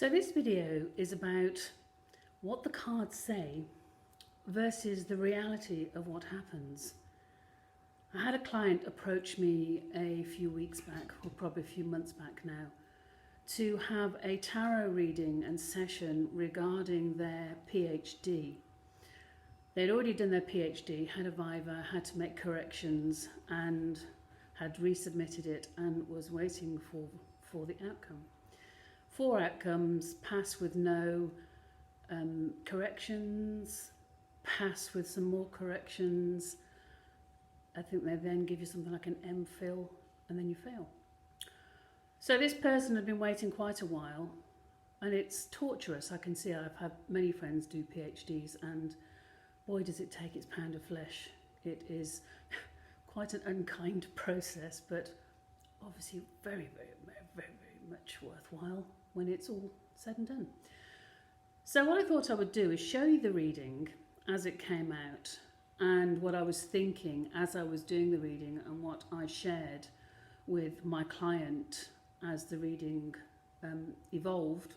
So this video is about what the cards say versus the reality of what happens. I had a client approach me a few weeks back, or probably a few months back now, to have a tarot reading and session regarding their PhD. They'd already done their PhD, had a viva, had to make corrections and had resubmitted it and was waiting for the outcome. 4 outcomes: pass with no corrections, pass with some more corrections. I think they then give you something like an MPhil, and then you fail. So this person had been waiting quite a while, and it's torturous. I can see, I've had many friends do PhDs, and boy does it take its pound of flesh. It is quite an unkind process, but obviously very, very, very, very, very much worthwhile when it's all said and done. So what I thought I would do is show you the reading as it came out, and what I was thinking as I was doing the reading, and what I shared with my client as the reading evolved,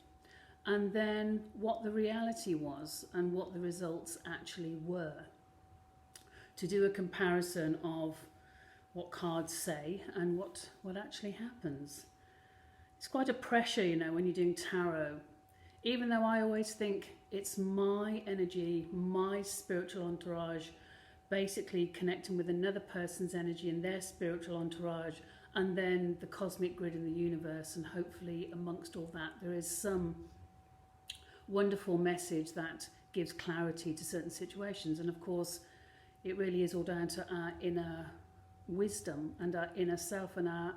and then what the reality was and what the results actually were, to do a comparison of what cards say and what actually happens. It's quite a pressure, you know, when you're doing tarot. Even though I always think it's my energy, my spiritual entourage, basically connecting with another person's energy and their spiritual entourage, and then the cosmic grid in the universe, and hopefully amongst all that there is some wonderful message that gives clarity to certain situations. And of course it really is all down to our inner wisdom and our inner self and our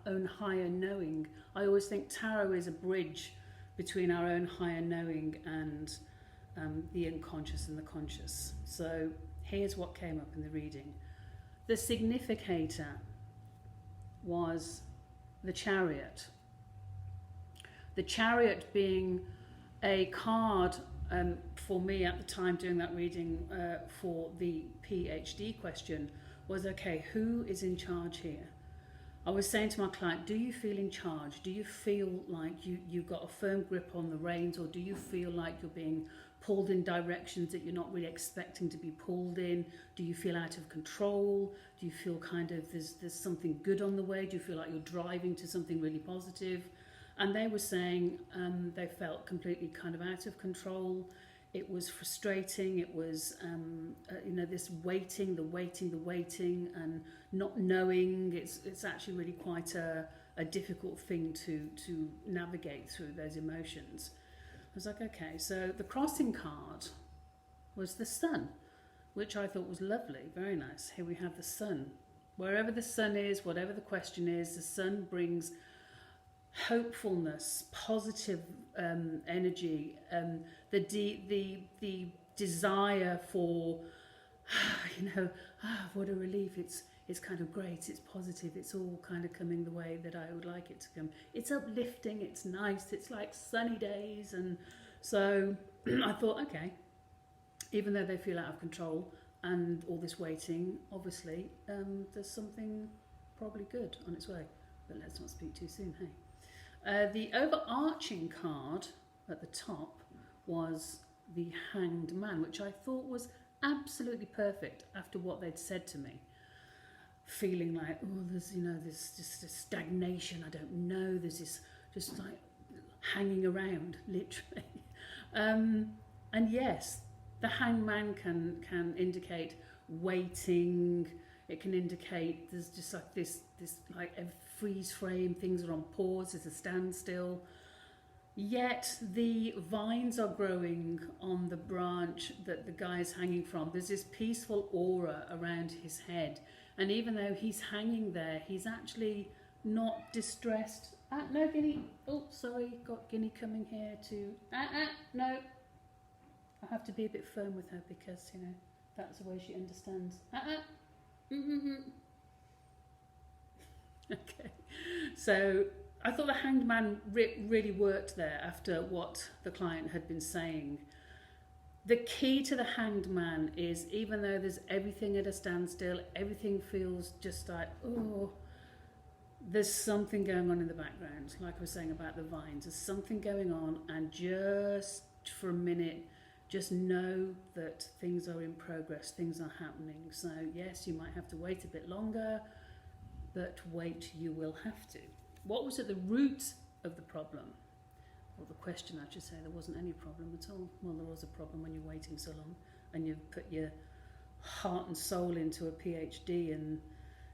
own higher knowing. I always think tarot is a bridge between our own higher knowing and the unconscious and the conscious. So here's what came up in the reading. The significator was the Chariot. The Chariot being a card for me at the time doing that reading for the PhD question was, okay, who is in charge here? I was saying to my client, do you feel in charge? Do you feel like you've got a firm grip on the reins, or do you feel like you're being pulled in directions that you're not really expecting to be pulled in? Do you feel out of control? Do you feel kind of there's something good on the way? Do you feel like you're driving to something really positive? And they were saying they felt completely kind of out of control. It was frustrating. It was, this waiting, and not knowing. It's actually really quite a difficult thing to navigate through those emotions. I was like, okay, so the crossing card was the sun, which I thought was lovely, very nice. Here we have the sun. Wherever the sun is, whatever the question is, the sun brings hopefulness, positive energy, the desire for, what a relief. It's kind of great, it's positive, it's all kind of coming the way that I would like it to come. It's uplifting, it's nice, it's like sunny days. And so I thought, okay, even though they feel out of control and all this waiting, obviously there's something probably good on its way. But let's not speak too soon, hey? The overarching card at the top was the Hanged Man, which I thought was absolutely perfect after what they'd said to me. Feeling like, oh, there's just a stagnation, I don't know, there's this just like hanging around, literally. And yes, the Hanged Man can indicate waiting. It can indicate there's just like this like a freeze frame, things are on pause, there's a standstill. Yet the vines are growing on the branch that the guy is hanging from. There's this peaceful aura around his head. And even though he's hanging there, he's actually not distressed. No, Guinea. Oh, sorry, got Guinea coming here to... no. I have to be a bit firm with her because, that's the way she understands. Okay, so I thought the Hanged Man really worked there after what the client had been saying. The key to the Hanged Man is, even though there's everything at a standstill, everything feels just like, oh, there's something going on in the background, like I was saying about the vines. There's something going on, and just for a minute, just know that things are in progress, things are happening. So yes, you might have to wait a bit longer, but wait, you will have to. What was at the root of the problem? Or the question, I should say. There wasn't any problem at all. Well, there was a problem when you're waiting so long and you've put your heart and soul into a PhD, and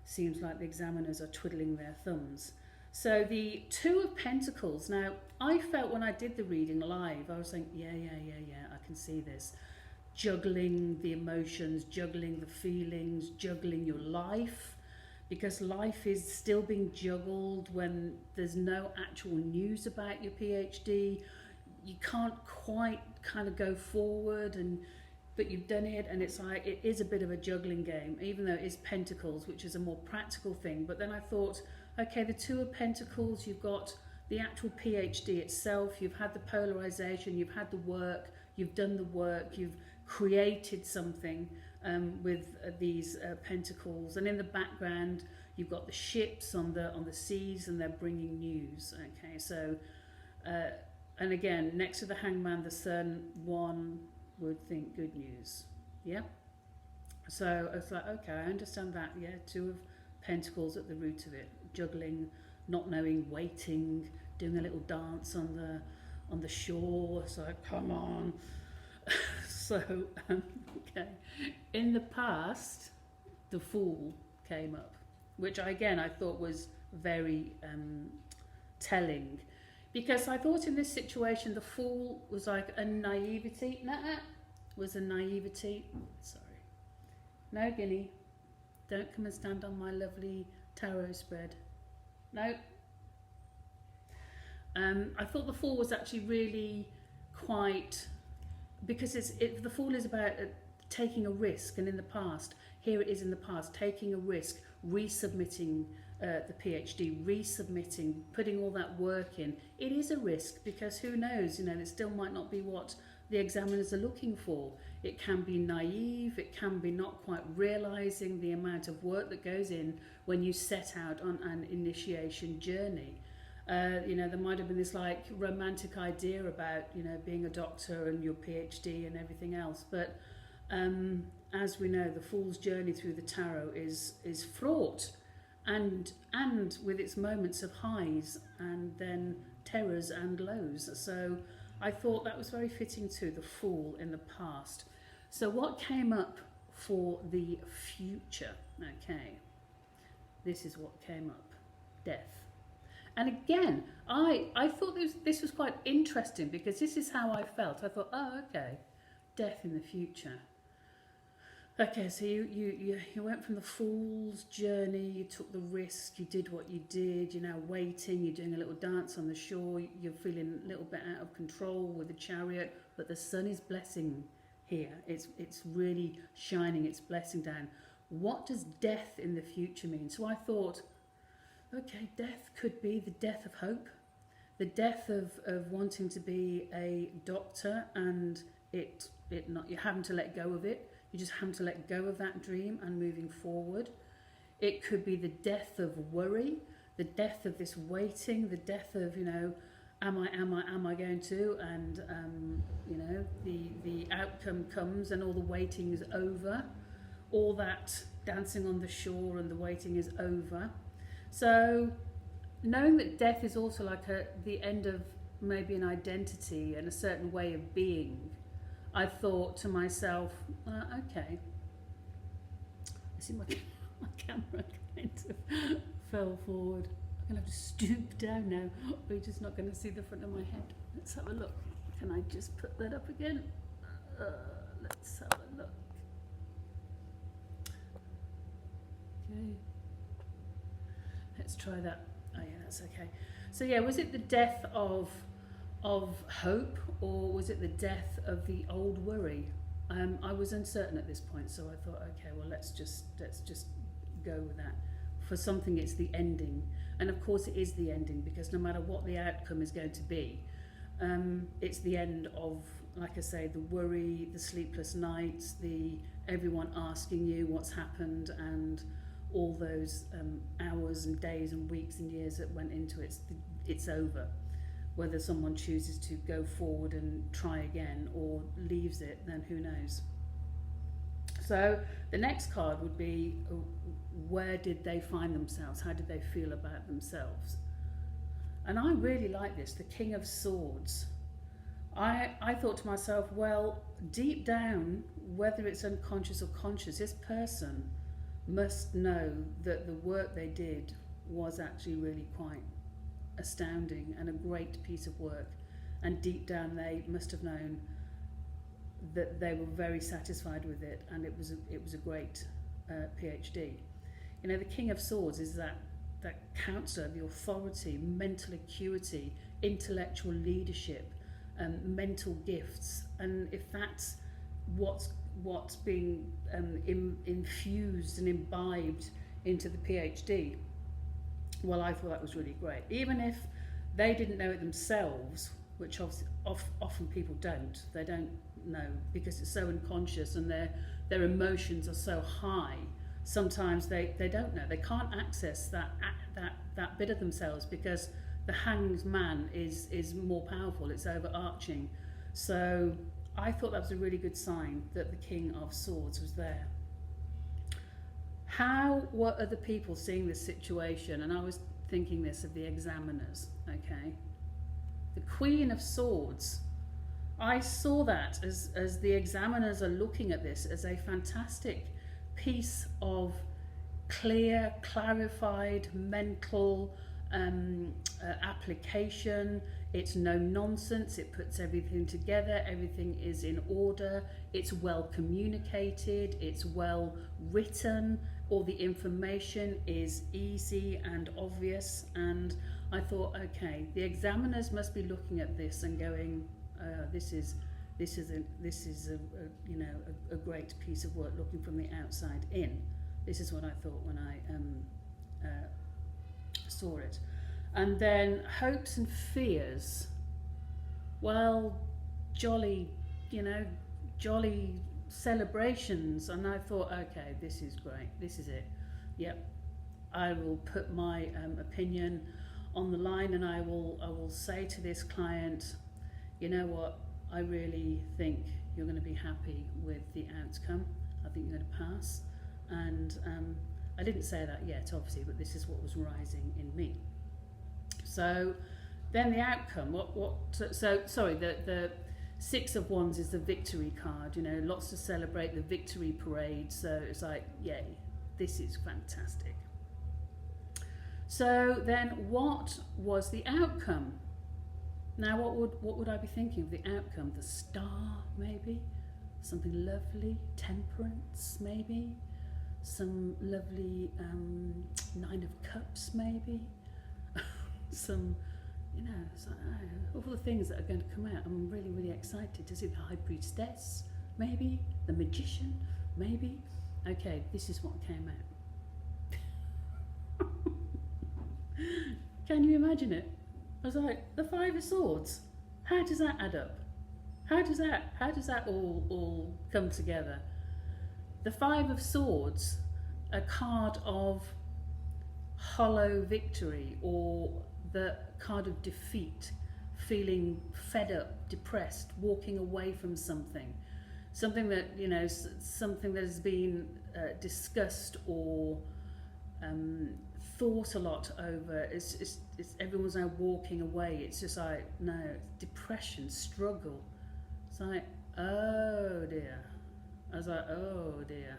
seems like the examiners are twiddling their thumbs. So the Two of Pentacles. Now, I felt when I did the reading live, I was saying, yeah, I can see this. Juggling the emotions, juggling the feelings, juggling your life, because life is still being juggled when there's no actual news about your PhD. You can't quite kind of go forward, but you've done it, and it's like, it is a bit of a juggling game, even though it is Pentacles, which is a more practical thing. But then I thought, okay, the Two of Pentacles, you've got the actual PhD itself, you've had the polarization, you've had the work, you've done the work, you've created something with these pentacles, and in the background you've got the ships on the seas, and they're bringing news. Okay, so and again, next to the Hangman, the Sun, one would think good news. Yeah, so it's like, okay, I understand that. Yeah, Two of Pentacles at the root of it, juggling, not knowing, waiting, doing a little dance on the shore. So come on. So okay, in the past, the Fool came up, which I thought was very telling, because I thought in this situation the Fool was like a naivety. Sorry, no, Guinea, don't come and stand on my lovely tarot spread. No. I thought the Fool was actually really quite, because the Fool is about taking a risk, and in the past, here it is in the past, taking a risk, resubmitting the PhD, resubmitting, putting all that work in. It is a risk, because who knows, it still might not be what the examiners are looking for. It can be naive, it can be not quite realising the amount of work that goes in when you set out on an initiation journey. There might have been this like romantic idea about, being a doctor and your PhD and everything else. But as we know, the Fool's journey through the tarot is fraught and with its moments of highs and then terrors and lows. So I thought that was very fitting to the Fool in the past. So what came up for the future? Okay, this is what came up. Death. And again, I thought this was quite interesting, because this is how I felt. I thought, oh, okay, death in the future. Okay, so you went from the Fool's journey, you took the risk, you did what you did, you're now waiting, you're doing a little dance on the shore, you're feeling a little bit out of control with the Chariot, but the Sun is blessing here. It's really shining its blessing down. What does death in the future mean? So I thought, okay, death could be the death of hope, the death of wanting to be a doctor, and it not, you having to let go of it. You just having to let go of that dream and moving forward. It could be the death of worry, the death of this waiting, the death of, am I going to? And, the outcome comes and all the waiting is over. All that dancing on the shore and the waiting is over. So knowing that death is also like the end of maybe an identity and a certain way of being, I thought to myself, okay. I see my camera kind of fell forward. I'm going to have to stoop down now, or you're just not going to see the front of my head. Let's have a look. Can I just put that up again? Let's have a look. Okay. Let's try that. Oh yeah, that's okay. So yeah, was it the death of hope, or was it the death of the old worry? I was uncertain at this point, so I thought, okay, well, let's just go with that. For something, it's the ending, and of course, it is the ending, because no matter what the outcome is going to be, it's the end of, like I say, the worry, the sleepless nights, the everyone asking you what's happened and all those hours and days and weeks and years that went into it. It's over. Whether someone chooses to go forward and try again or leaves it, then who knows. So the next card would be, where did they find themselves? How did they feel about themselves? And I really like this, the King of Swords. I thought to myself, well, deep down, whether it's unconscious or conscious, this person must know that the work they did was actually really quite astounding and a great piece of work. And deep down, they must have known that they were very satisfied with it, and it was a great PhD. You know, the King of Swords is that counsellor, the authority, mental acuity, intellectual leadership, mental gifts, and if that's what's being infused and imbibed into the PhD, well, I thought that was really great. Even if they didn't know it themselves, which often people don't. They don't know because it's so unconscious and their emotions are so high. Sometimes they don't know. They can't access that bit of themselves because the hanged man is more powerful. It's overarching. So I thought that was a really good sign that the King of Swords was there. How were other people seeing this situation? And I was thinking this of the examiners, okay? The Queen of Swords. I saw that as the examiners are looking at this as a fantastic piece of clear, clarified mental application. It's no nonsense. It puts everything together. Everything is in order. It's well communicated. It's well written. All the information is easy and obvious. And I thought, okay, the examiners must be looking at this and going, this is a great piece of work, looking from the outside in. This is what I thought when I saw it. And then hopes and fears. Well, jolly celebrations. And I thought, okay, this is great. This is it. Yep. I will put my opinion on the line, and I will say to this client, you know what, I really think you're going to be happy with the outcome. I think you're going to pass. And I didn't say that yet, obviously, but this is what was rising in me. So then the outcome, the Six of Wands is the victory card, lots to celebrate, the victory parade. So it's like, yay, this is fantastic. So then what was the outcome? Now what would I be thinking of the outcome? The Star, maybe? Something lovely, temperance, maybe? Some lovely Nine of Cups, maybe? Some, all the things that are going to come out. I'm really, really excited to see the High Priestess, maybe? The Magician, maybe? Okay, this is what came out. Can you imagine it? I was like, the Five of Swords. How does that add up? How does that all come together? The Five of Swords, a card of hollow victory, or the card of defeat, feeling fed up, depressed, walking away from something that something that has been discussed or thought a lot over. It's everyone's now walking away. It's just like, no, depression, struggle. It's like, oh dear. I was like, oh dear.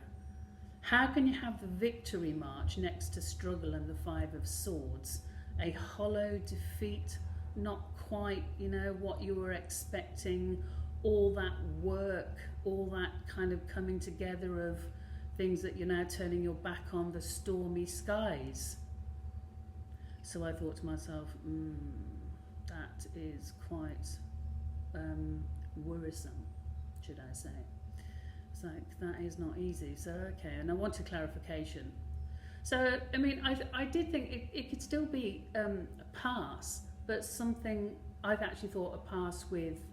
How can you have the victory march next to struggle and the Five of Swords? A hollow defeat, not quite, what you were expecting, all that work, all that kind of coming together of things that you're now turning your back on, the stormy skies. So I thought to myself, that is quite worrisome, should I say. It's like, that is not easy. So, okay, and I wanted clarification. So, I mean, I did think it could still be a pass, but something, I've actually thought a pass with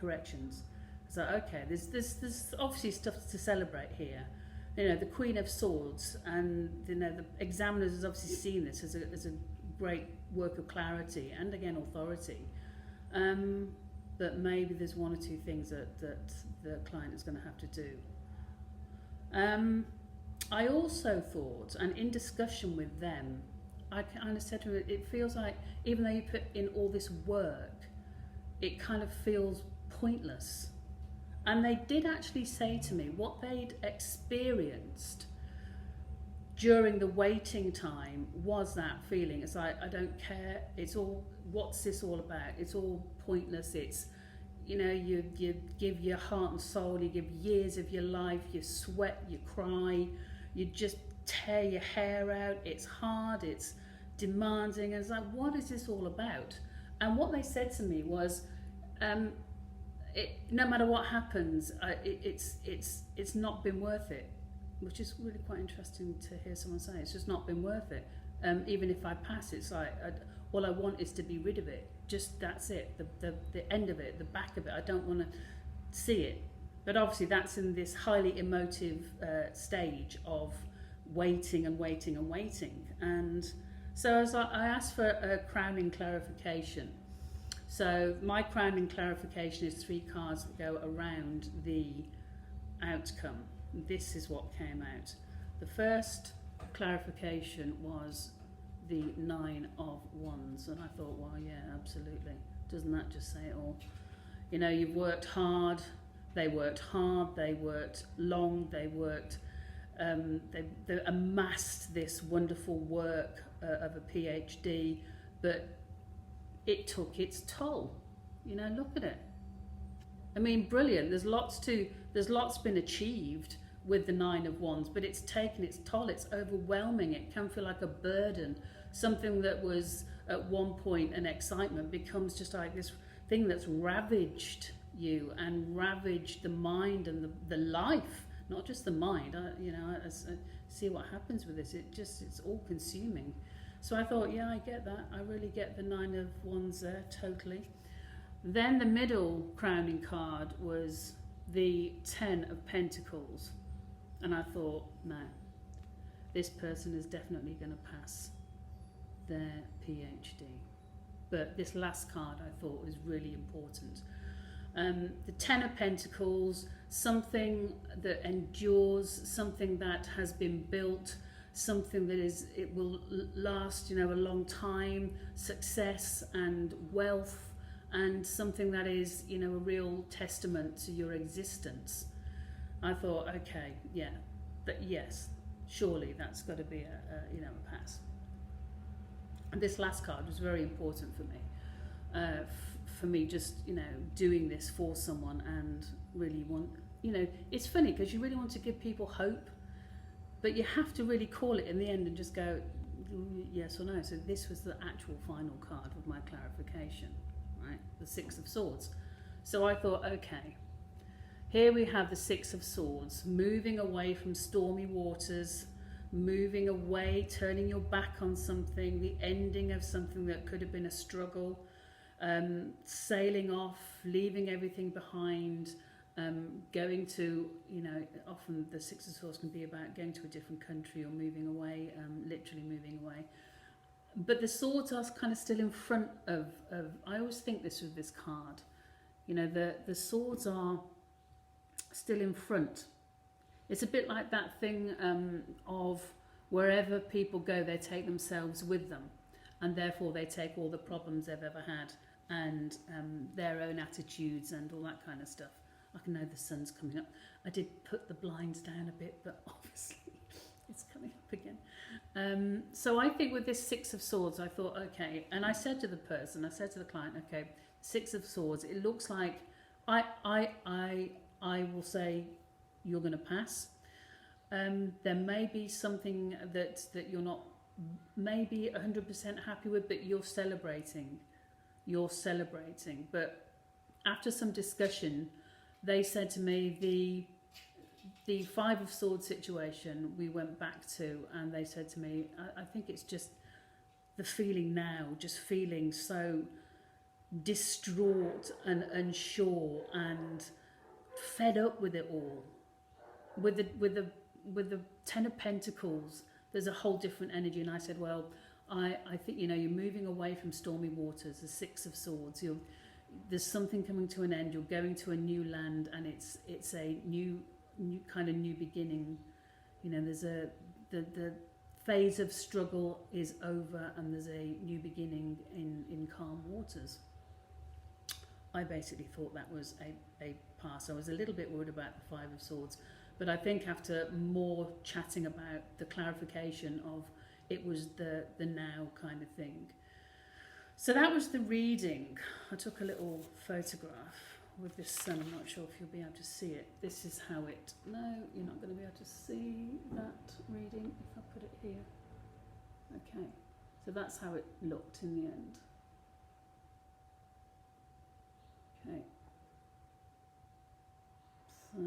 corrections. So, okay, there's obviously stuff to celebrate here. the Queen of Swords, and the examiners has obviously seen this as a great work of clarity and again authority. But maybe there's one or two things that the client is going to have to do. I also thought, and in discussion with them, I kind of said to them, it feels like even though you put in all this work, it kind of feels pointless. And they did actually say to me what they'd experienced during the waiting time was that feeling. It's like, I don't care, it's all, what's this all about? It's all pointless. It's, you give your heart and soul, you give years of your life, you sweat, you cry, you just tear your hair out, it's hard, it's demanding, and it's like, what is this all about? And what they said to me was, no matter what happens, it's not been worth it, which is really quite interesting to hear someone say. It's just not been worth it. Even if I pass, it's like all I want is to be rid of it. Just that's it, the end of it, the back of it. I don't want to see it. But obviously that's in this highly emotive stage of waiting and waiting and waiting. And so I asked for a crowning clarification. So my crowning clarification is 3 cards that go around the outcome. This is what came out. The first clarification was the 9 of Wands, and I thought, well, yeah, absolutely. Doesn't that just say it all? You've worked hard, they worked long, they worked, they amassed this wonderful work of a PhD, but it took its toll. Look at it. I mean, brilliant. There's lots been achieved with the 9 of Wands, but it's taken its toll. It's overwhelming. It can feel like a burden. Something that was at one point an excitement becomes just like this thing that's ravaged you and ravaged the mind and the life, not just the mind. I see what happens with this. It's all consuming. So I thought, yeah, I get that. I really get the 9 of Wands there, totally. Then the middle crowning card was the 10 of Pentacles. And I thought, no, this person is definitely going to pass their PhD. But this last card I thought was really important. The 10 of Pentacles, something that endures, something that has been built, something that it will last, a long time, success and wealth, and something that is, a real testament to your existence. I thought, okay, yeah, but yes, surely that's got to be a pass. And this last card was very important for me. For me, just doing this for someone and really want, it's funny because you really want to give people hope, but you have to really call it in the end and just go yes or no. So this was the actual final card with my clarification, right? The 6 of Swords. So I thought, okay, here we have the 6 of Swords, moving away from stormy waters, moving away, turning your back on something, the ending of something that could have been a struggle, sailing off, leaving everything behind, going to, often the 6 of Swords can be about going to a different country or moving away, literally moving away. But the swords are kind of still in front of I always think this with this card, the swords are still in front. It's a bit like that thing of wherever people go, they take themselves with them, and therefore they take all the problems they've ever had and their own attitudes and all that kind of stuff. I can know the sun's coming up. I did put the blinds down a bit, but obviously it's coming up again. So I think with this 6 of Swords, I thought, okay, and I said to the client, okay, 6 of Swords, it looks like I will say you're going to pass. There may be something that you're not maybe 100% happy with, but you're celebrating. But after some discussion, they said to me the 5 of Swords situation we went back to, and they said to me, I think it's just the feeling now, just feeling so distraught and unsure and fed up with it all, with with the Ten of Pentacles, there's a whole different energy. And I said, well, I think, you know, you're moving away from stormy waters, the Six of Swords. There's something coming to an end. You're going to a new land, and it's a new kind of new beginning. You know, there's the phase of struggle is over, and there's a new beginning in calm waters. I basically thought that was a pass. I was a little bit worried about the Five of Swords, but I think after more chatting about the clarification of it was the now kind of thing. So that was the reading. I took a little photograph with this sun. I'm not sure if you'll be able to see it. This is how it... No, you're not going to be able to see that reading if I put it here. Okay, so that's how it looked in the end. Okay. So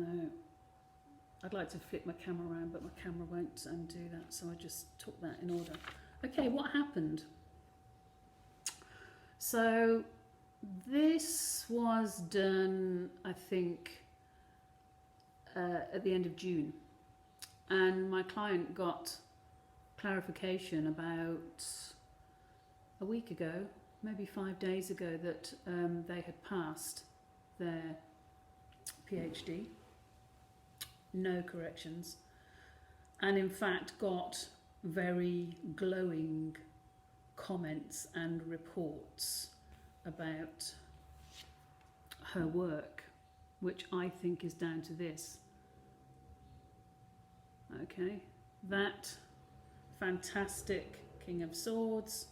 I'd like to flip my camera around, but my camera won't do that, so I just took that in order. Okay, what happened? So this was done, I think, at the end of June, and my client got clarification about a week ago, maybe 5 days ago, that they had passed their PhD, no corrections, and in fact got very glowing comments and reports about her work, which I think is down to this. Okay, that fantastic King of Swords.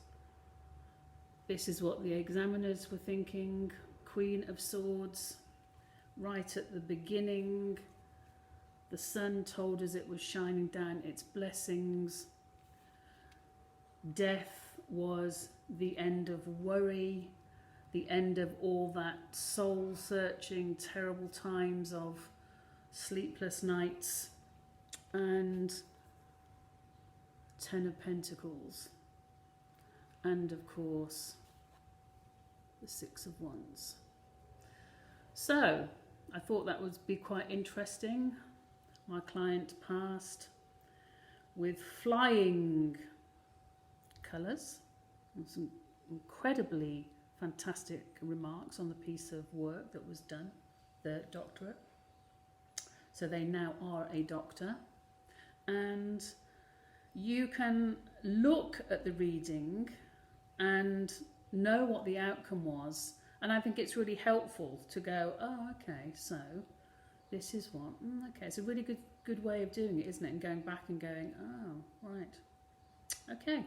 This is what the examiners were thinking. Queen of Swords. Right at the beginning, the sun told us it was shining down its blessings. Death was the end of worry, the end of all that soul-searching, terrible times of sleepless nights, and Ten of Pentacles, and of course the Six of Wands. So I thought that would be quite interesting. My client passed with flying colours and some incredibly fantastic remarks on the piece of work that was done, the doctorate. So they now are a doctor, and you can look at the reading and know what the outcome was, and I think it's really helpful to go, oh, okay, so this is what, okay, it's a really good way of doing it, isn't it? And going back and going, oh, right, okay.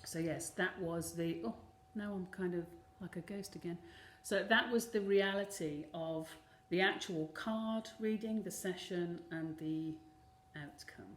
So yes, that was the, oh, now I'm kind of like a ghost again. So that was the reality of the actual card reading, the session, and the outcome.